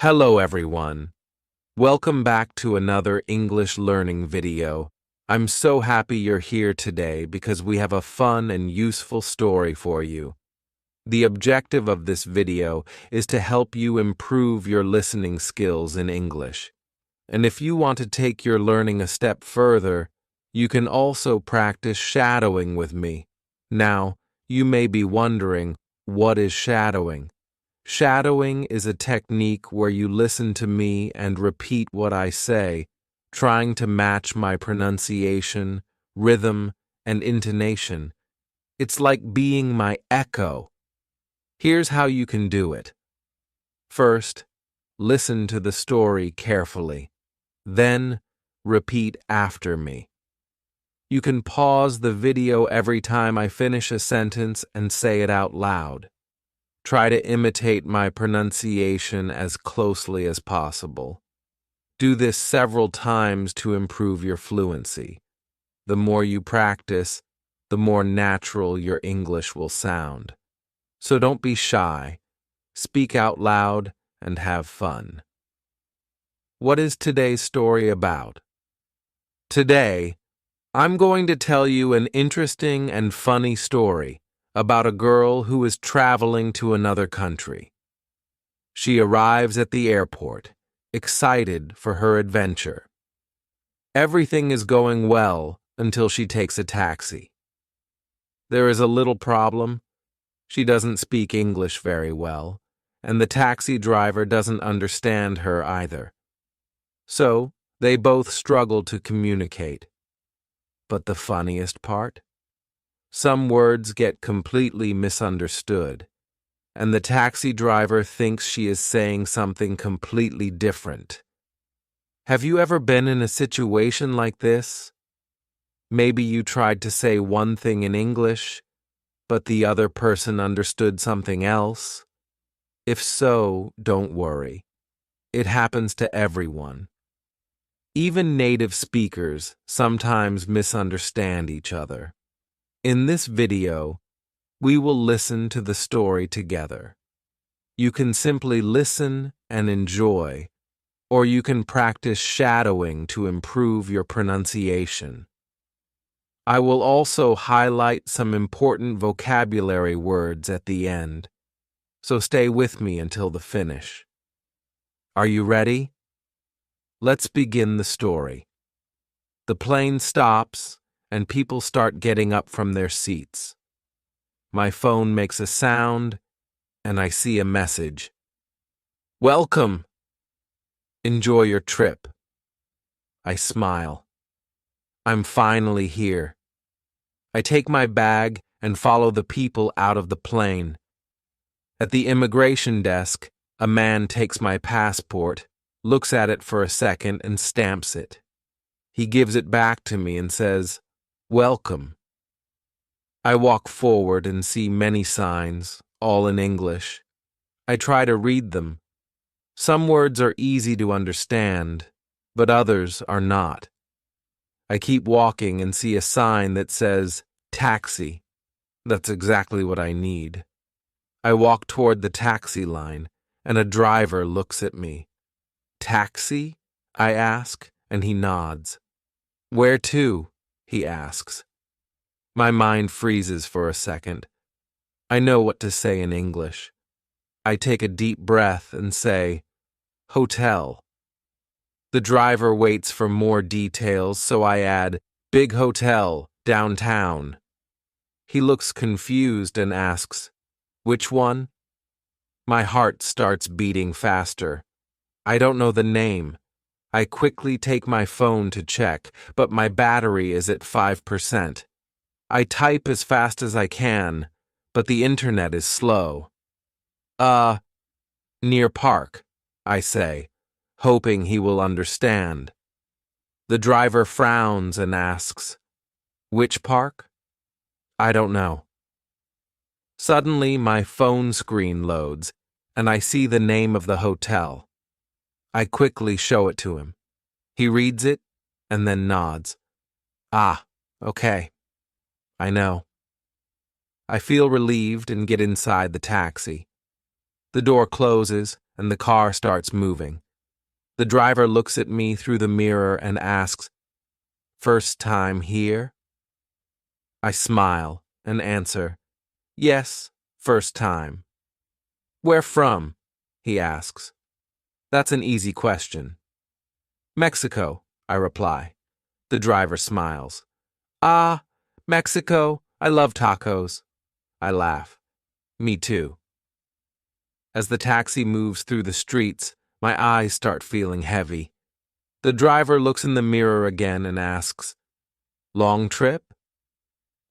Hello everyone. Welcome back to another English learning video. I'm so happy you're here today because we have a fun and useful story for you. The objective of this video is to help you improve your listening skills in English. And if you want to take your learning a step further, you can also practice shadowing with me. Now, you may be wondering, what is shadowing? Shadowing is a technique where you listen to me and repeat what I say, trying to match my pronunciation, rhythm, and intonation. It's like being my echo. Here's how you can do it. First, listen to the story carefully. Then, repeat after me. You can pause the video every time I finish a sentence and say it out loud. Try to imitate my pronunciation as closely as possible. Do this several times to improve your fluency. The more you practice, the more natural your English will sound. So don't be shy. Speak out loud and have fun. What is today's story about? Today, I'm going to tell you an interesting and funny story about a girl who is traveling to another country. She arrives at the airport, excited for her adventure. Everything is going well until she takes a taxi. There is a little problem. She doesn't speak English very well, and the taxi driver doesn't understand her either. So, they both struggle to communicate. But the funniest part? Some words get completely misunderstood, and the taxi driver thinks she is saying something completely different. Have you ever been in a situation like this? Maybe you tried to say one thing in English, but the other person understood something else. If so, don't worry. It happens to everyone. Even native speakers sometimes misunderstand each other. In this video, we will listen to the story together. You can simply listen and enjoy, or you can practice shadowing to improve your pronunciation. I will also highlight some important vocabulary words at the end, so stay with me until the finish. Are you ready? Let's begin the story. The plane stops, and people start getting up from their seats. My phone makes a sound, and I see a message. Welcome! Enjoy your trip. I smile. I'm finally here. I take my bag and follow the people out of the plane. At the immigration desk, a man takes my passport, looks at it for a second, and stamps it. He gives it back to me and says, "Welcome." I walk forward and see many signs, all in English. I try to read them. Some words are easy to understand, but others are not. I keep walking and see a sign that says, "Taxi." That's exactly what I need. I walk toward the taxi line, and a driver looks at me. "Taxi?" I ask, and he nods. "Where to?" he asks. My mind freezes for a second. I know what to say in English. I take a deep breath and say, "Hotel." The driver waits for more details, so I add, "Big hotel, downtown." He looks confused and asks, "Which one?" My heart starts beating faster. I don't know the name. I quickly take my phone to check, but my battery is at 5%. I type as fast as I can, but the internet is slow. Near Park," I say, hoping he will understand. The driver frowns and asks, "Which park?" I don't know. Suddenly, my phone screen loads, and I see the name of the hotel. I quickly show it to him. He reads it and then nods. "Ah, okay. I know." I feel relieved and get inside the taxi. The door closes, and the car starts moving. The driver looks at me through the mirror and asks, "First time here?" I smile and answer, "Yes, first time." "Where from?" he asks. That's an easy question. "Mexico," I reply. The driver smiles. "Ah, Mexico, I love tacos." I laugh. "Me too." As the taxi moves through the streets, my eyes start feeling heavy. The driver looks in the mirror again and asks, "Long trip?"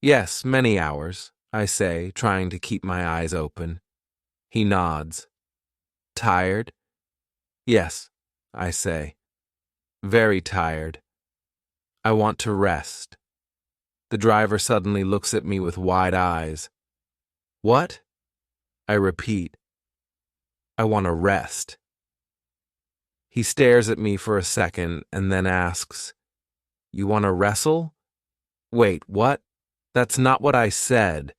"Yes, many hours," I say, trying to keep my eyes open. He nods. "Tired?" "Yes," I say. "Very tired. I want to rest." The driver suddenly looks at me with wide eyes. "What?" I repeat. "I want to rest." He stares at me for a second and then asks, "You want to wrestle?" "Wait, what? That's not what I said."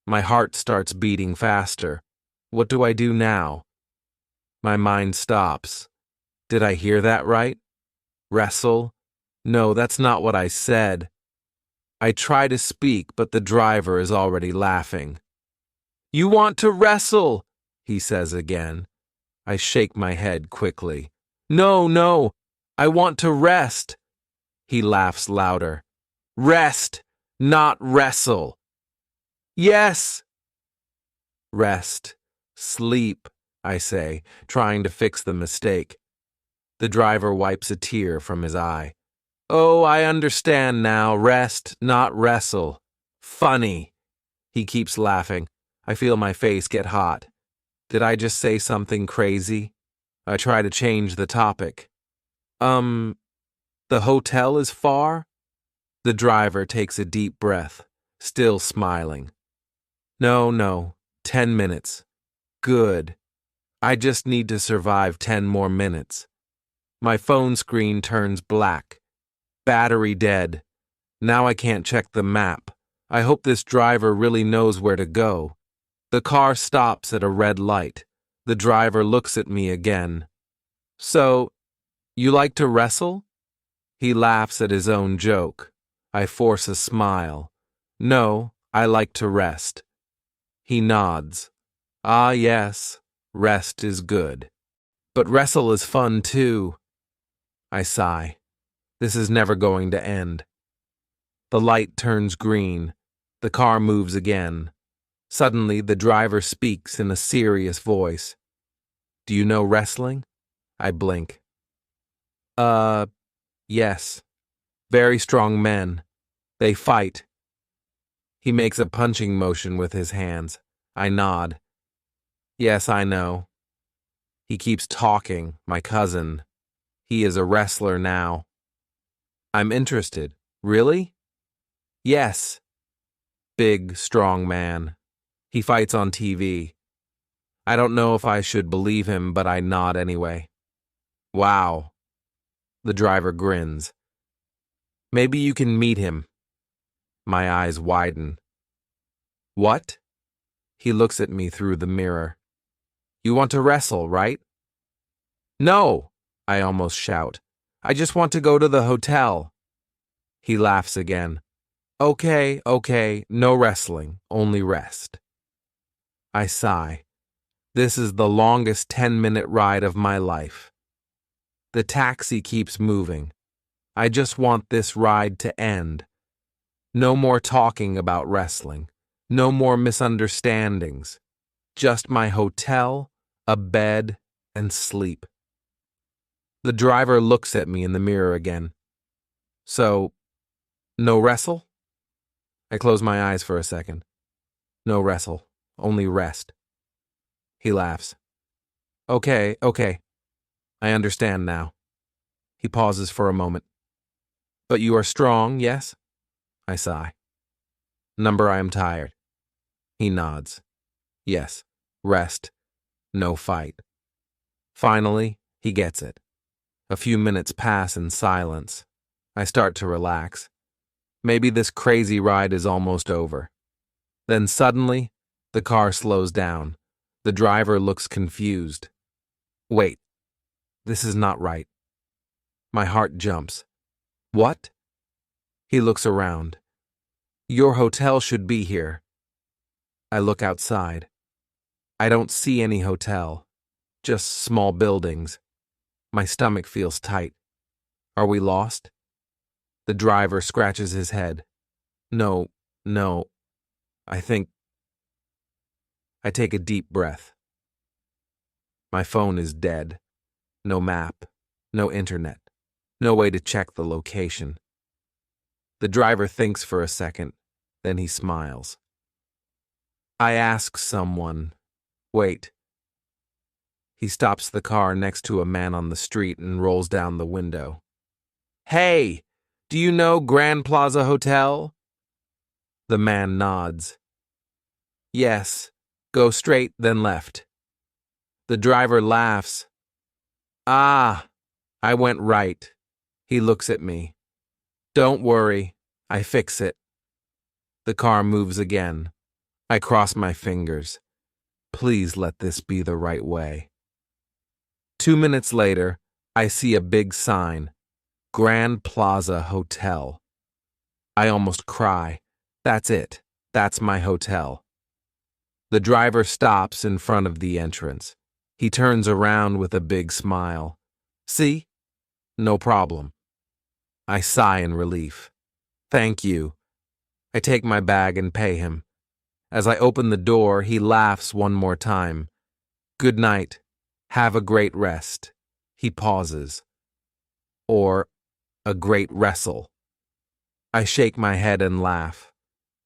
My heart starts beating faster. What do I do now? My mind stops. Did I hear that right? Wrestle? No, that's not what I said. I try to speak, but the driver is already laughing. "You want to wrestle," he says again. I shake my head quickly. "No, no, I want to rest." He laughs louder. "Rest, not wrestle." "Yes." "Rest, sleep," I say, trying to fix the mistake. The driver wipes a tear from his eye. "Oh, I understand now. Rest, not wrestle. Funny." He keeps laughing. I feel my face get hot. Did I just say something crazy? I try to change the topic. The hotel is far?" The driver takes a deep breath, still smiling. "No, no, 10 minutes. Good. I just need to survive 10 more minutes." My phone screen turns black. Battery dead. Now I can't check the map. I hope this driver really knows where to go. The car stops at a red light. The driver looks at me again. "So, you like to wrestle?" He laughs at his own joke. I force a smile. "No, I like to rest." He nods. "Ah, yes, rest is good. But wrestle is fun too." I sigh. This is never going to end. The light turns green. The car moves again. Suddenly, the driver speaks in a serious voice. "Do you know wrestling?" I blink. Yes. Very strong men. They fight." He makes a punching motion with his hands. I nod. "Yes, I know." He keeps talking, my cousin. He is a wrestler now. I'm interested. "Really?" "Yes." Big, strong man. He fights on TV. I don't know if I should believe him, but I nod anyway. "Wow." The driver grins. "Maybe you can meet him." My eyes widen. "What?" He looks at me through the mirror. "You want to wrestle, right?" "No!" I almost shout. "I just want to go to the hotel." He laughs again. Okay, no wrestling, only rest." I sigh. This is the longest 10-minute ride of my life. The taxi keeps moving. I just want this ride to end. No more talking about wrestling. No more misunderstandings. Just my hotel, a bed, and sleep. The driver looks at me in the mirror again. "So, no wrestle?" I close my eyes for a second. "No wrestle, only rest." He laughs. Okay. I understand now." He pauses for a moment. "But you are strong, yes?" I sigh. "Number, I am tired." He nods. "Yes, rest, no fight." Finally, he gets it. A few minutes pass in silence. I start to relax. Maybe this crazy ride is almost over. Then suddenly, the car slows down. The driver looks confused. Wait, this is not right. My heart jumps. What? He looks around. Your hotel should be here. I look outside. I don't see any hotel, just small buildings. My stomach feels tight. Are we lost? The driver scratches his head. No, I think. I take a deep breath. My phone is dead. No map, no internet, no way to check the location. The driver thinks for a second, then he smiles. I ask someone, wait. He stops the car next to a man on the street and rolls down the window. Hey, do you know Grand Plaza Hotel? The man nods. Yes, go straight, then left. The driver laughs. Ah, I went right. He looks at me. Don't worry, I fix it. The car moves again. I cross my fingers. Please let this be the right way. 2 minutes later, I see a big sign, Grand Plaza Hotel. I almost cry. That's it. That's my hotel. The driver stops in front of the entrance. He turns around with a big smile. See? No problem. I sigh in relief. Thank you. I take my bag and pay him. As I open the door, he laughs one more time. Good night. Have a great rest. He pauses. Or a great wrestle. I shake my head and laugh.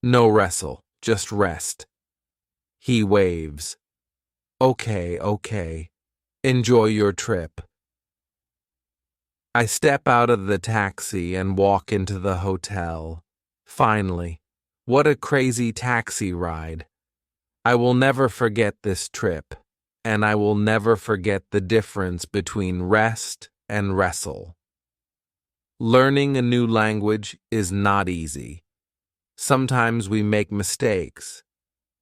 No wrestle, just rest. He waves. Okay. Enjoy your trip. I step out of the taxi and walk into the hotel. Finally, what a crazy taxi ride. I will never forget this trip, and I will never forget the difference between rest and wrestle. Learning a new language is not easy. Sometimes we make mistakes.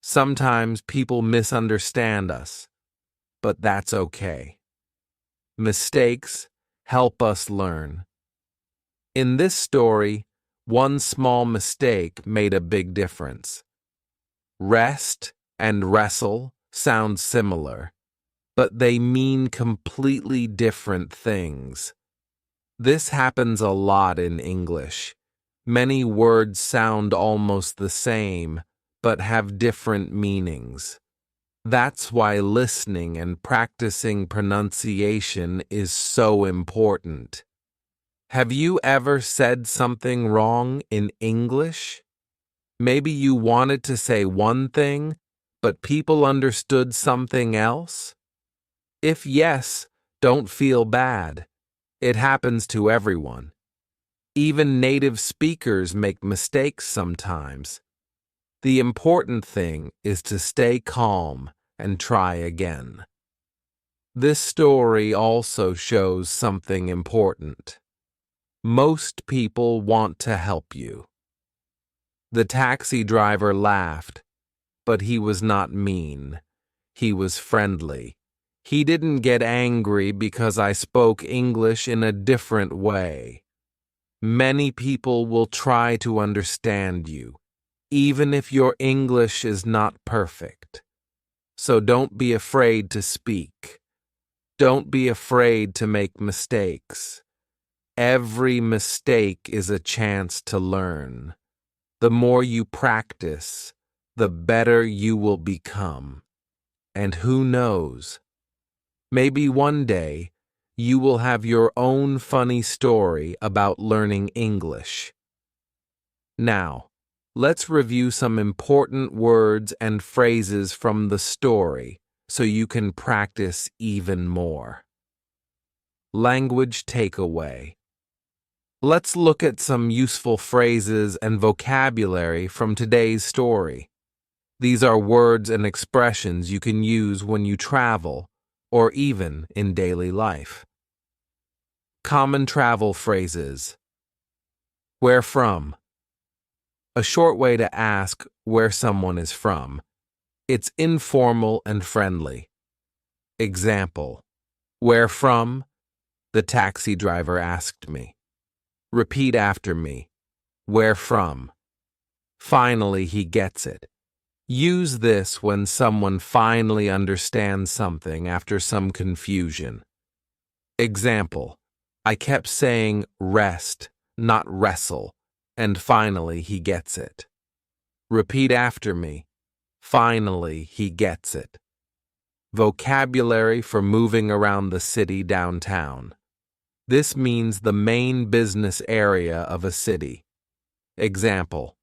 Sometimes people misunderstand us, but that's okay. Mistakes help us learn. In this story, one small mistake made a big difference. Rest and wrestle sound similar, but they mean completely different things. This happens a lot in English. Many words sound almost the same, but have different meanings. That's why listening and practicing pronunciation is so important. Have you ever said something wrong in English? Maybe you wanted to say one thing, but people understood something else? If yes, don't feel bad. It happens to everyone. Even native speakers make mistakes sometimes. The important thing is to stay calm and try again. This story also shows something important. Most people want to help you. The taxi driver laughed, but he was not mean. He was friendly. He didn't get angry because I spoke English in a different way. Many people will try to understand you, even if your English is not perfect. So don't be afraid to speak. Don't be afraid to make mistakes. Every mistake is a chance to learn. The more you practice, the better you will become. And who knows? Maybe one day you will have your own funny story about learning English. Now, let's review some important words and phrases from the story so you can practice even more. Language takeaway. Let's look at some useful phrases and vocabulary from today's story. These are words and expressions you can use when you travel or even in daily life. Common travel phrases. Where from? A short way to ask where someone is from. It's informal and friendly. Example: Where from? The taxi driver asked me. Repeat after me. Where from? Finally, he gets it. Use this when someone finally understands something after some confusion. Example, I kept saying rest, not wrestle, and finally he gets it. Repeat after me. Finally, he gets it. Vocabulary for moving around the city downtown. This means the main business area of a city. Example,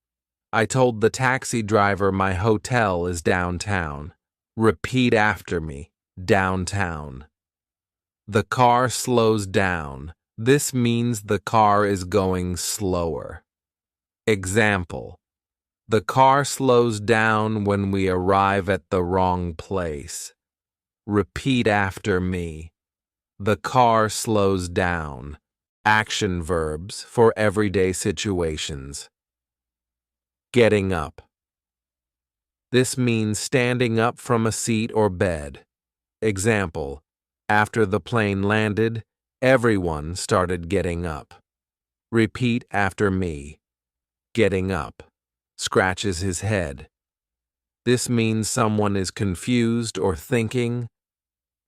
I told the taxi driver my hotel is downtown. Repeat after me. Downtown. The car slows down. This means the car is going slower. Example, the car slows down when we arrive at the wrong place. Repeat after me. The car slows down. Action verbs for everyday situations. Getting up. This means standing up from a seat or bed. Example, after the plane landed, everyone started getting up. Repeat after me. Getting up. Scratches his head. This means someone is confused or thinking.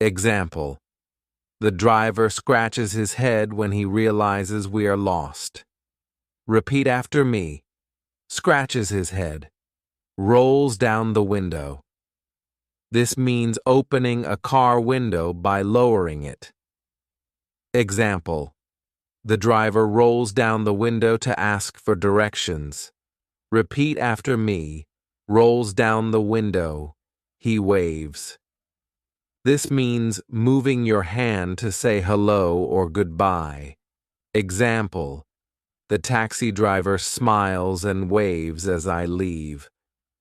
Example, the driver scratches his head when he realizes we are lost. Repeat after me. Scratches his head. Rolls down the window. This means opening a car window by lowering it. Example, the driver rolls down the window to ask for directions. Repeat after me. Rolls down the window. He waves. This means moving your hand to say hello or goodbye. Example, the taxi driver smiles and waves as I leave.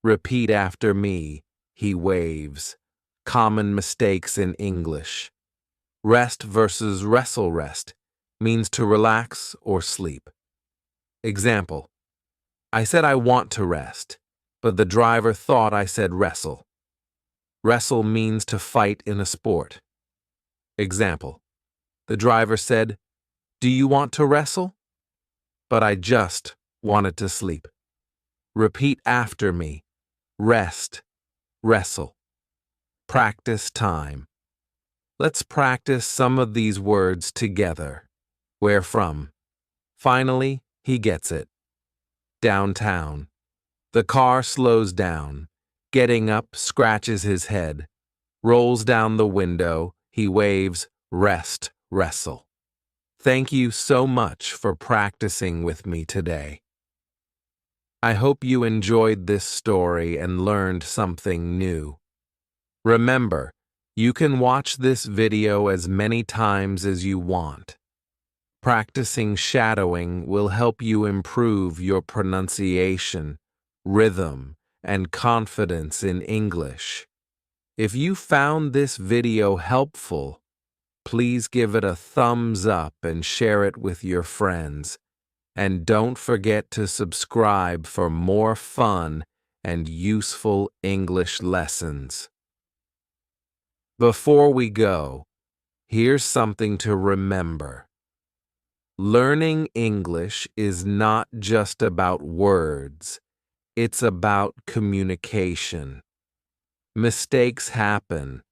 Repeat after me. He waves. Common mistakes in English. Rest versus wrestle rest means to relax or sleep. Example, I said I want to rest, but the driver thought I said wrestle. Wrestle means to fight in a sport. Example, the driver said, do you want to wrestle? But I just wanted to sleep. Repeat after me. Rest, wrestle. Practice time. Let's practice some of these words together. Where from? Finally, he gets it. Downtown. The car slows down. Getting up, scratches his head. Rolls down the window. He waves, rest, wrestle. Thank you so much for practicing with me today. I hope you enjoyed this story and learned something new. Remember, you can watch this video as many times as you want. Practicing shadowing will help you improve your pronunciation, rhythm, and confidence in English. If you found this video helpful, please give it a thumbs up and share it with your friends. And don't forget to subscribe for more fun and useful English lessons. Before we go, here's something to remember. Learning English is not just about words. It's about communication. Mistakes happen,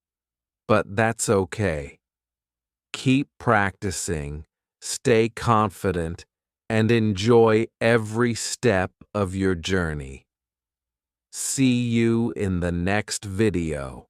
but that's okay. Keep practicing, stay confident, and enjoy every step of your journey. See you in the next video.